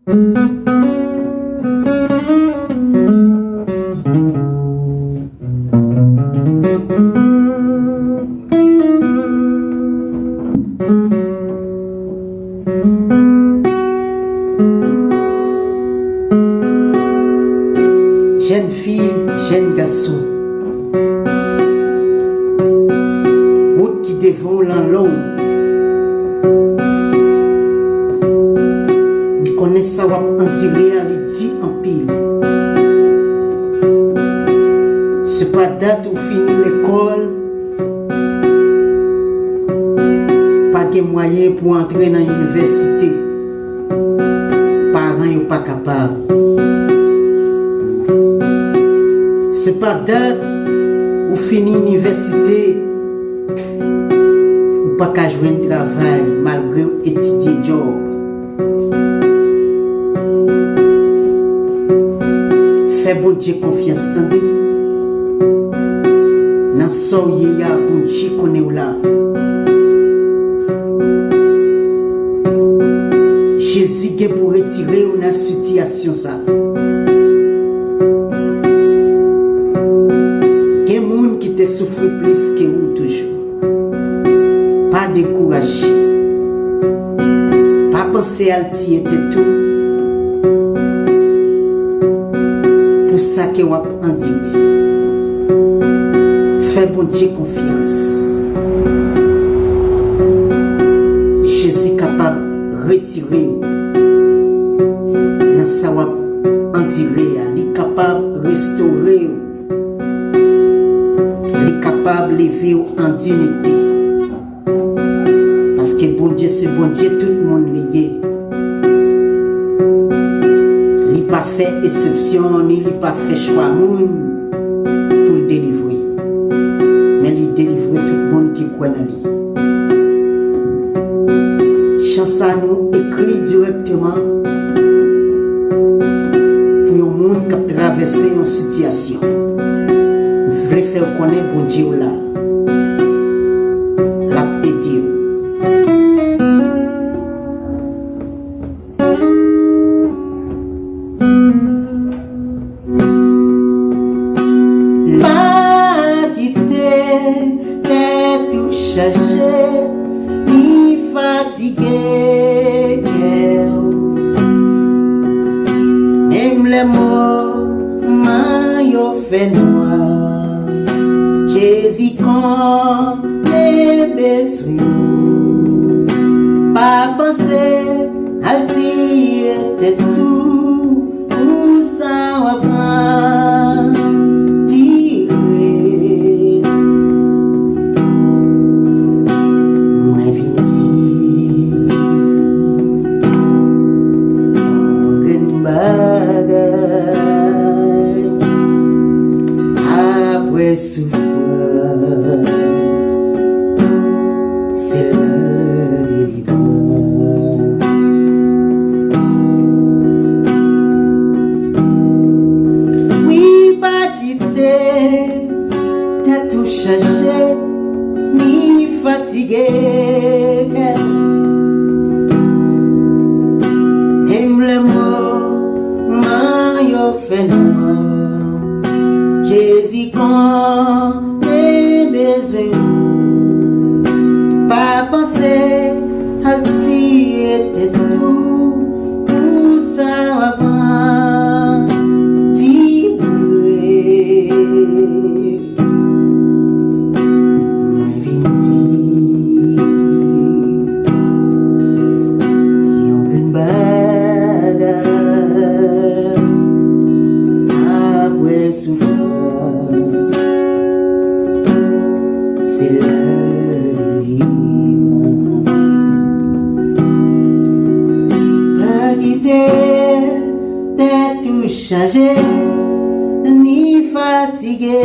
Jeune fille, jeune garçon, route qui dévole en long. Nous connaissons ça en réalité en pile. C'est pas date où finit l'école, pas de moyens pour entrer dans l'université. Parents sont pas capables. C'est pas date où finit l'université ou pas qu'à jouer un travail malgré étudier job. Fais bon Dieu confiance, tendez. Dans son yéya bon Dieu connaît ou là. Jésus est pour retirer une situation ça. Souffrir plus que vous toujours. Pas décourager. Pas penser à le était tout. Pour ça que vous endurez. Fais bon Dieu confiance. Jésus est capable de retirer. Dans ça vous endurez. Il est capable de restaurer. Capable de vivre en dignité. Parce que bon Dieu, c'est bon Dieu, tout le monde lié. Il n'a pas fait exception, il n'a pas fait choix pour le délivrer. Mais il délivre tout le monde qui croit en lui. Chanson nous écrit directement pour le monde qui a traversé une situation. Je vais faire connaître bon Dieu là. La pédie. Pas quitter, t'es tout chargé, ni fatigué. Même les mots, m'ont fait noir. Jésus quand les besoins, pas penser à dire de tout, où ça va pas dire. Moi vini, une bagaille après souffrir. C'est la délivrance. Oui, pas quitter, t'as tout changé, ni fatigué. Aime le mot, m'en fait noir. Jésus quand les besoins. Pas penser à dire de tout, tout ça va pas dire. Moi vini, yon une bagarre après souffrance. C'est la t'es tout changé, ni fatigué.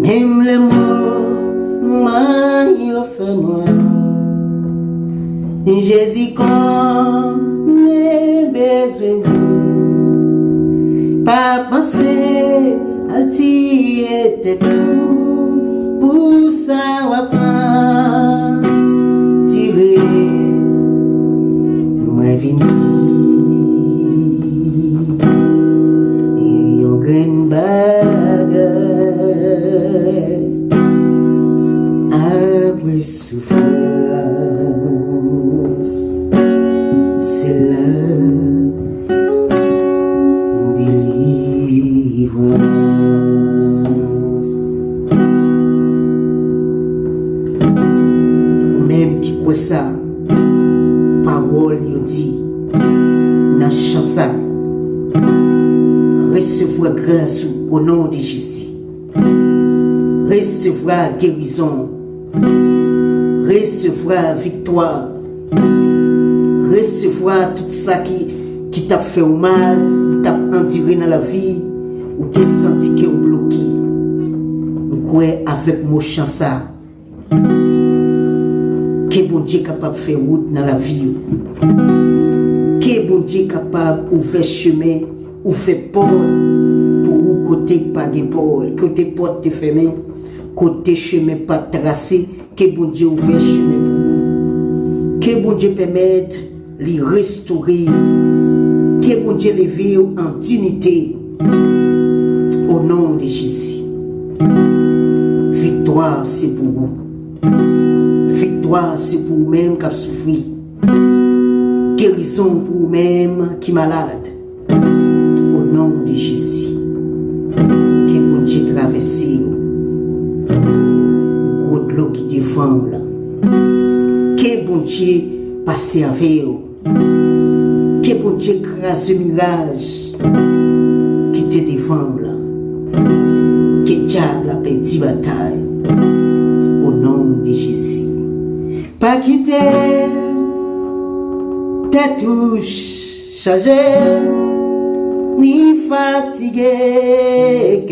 Même les mots m'ont fait noir. Jésus quand mes besoins, pas penser à dire de tout, pour ça va pas tirer. ça, parole il dit, dans chanson, recevoir grâce au nom de Jésus, recevoir guérison, recevoir victoire, recevoir tout ça qui t'a fait au mal, ou t'a enduré dans la vie, ou t'es senti que est bloqué. Nous croyons avec mon chance que bon Dieu est capable de faire route dans la vie, que bon Dieu est capable d'ouvrir chemin, ou faire porte pour vous côté pas de porte, côté porte fermée, côté chemin pas tracé, que bon Dieu ouvre chemin pour vous, que bon Dieu permette de restaurer, que bon Dieu les vivre en unité au nom de Jésus. Victoire c'est pour vous. Victoire c'est pour vous-même qui souffert. Guérison pour vous-même qui malade. Au nom de Jésus. Que bon Dieu traverse gros de l'eau qui défend là. Que bon Dieu passe avec vous. Que bon Dieu crase le mirage qui te défend là. Que diable a perdu bataille. Au nom de Jésus. Pas quitter tes touches chargées ni fatiguées.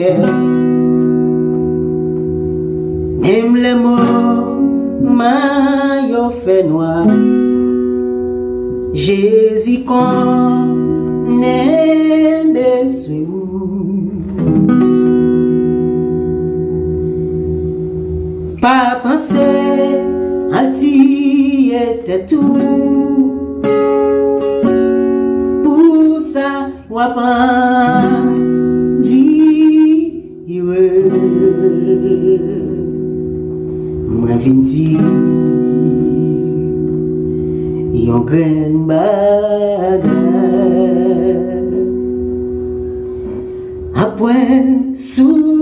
Même les mots m'ont fait noir. Jésus connaît besoin. Pas penser à dire tout. Pour ça, on va pas dire. Moi, je dis, il y a un grand bagage. Après, sous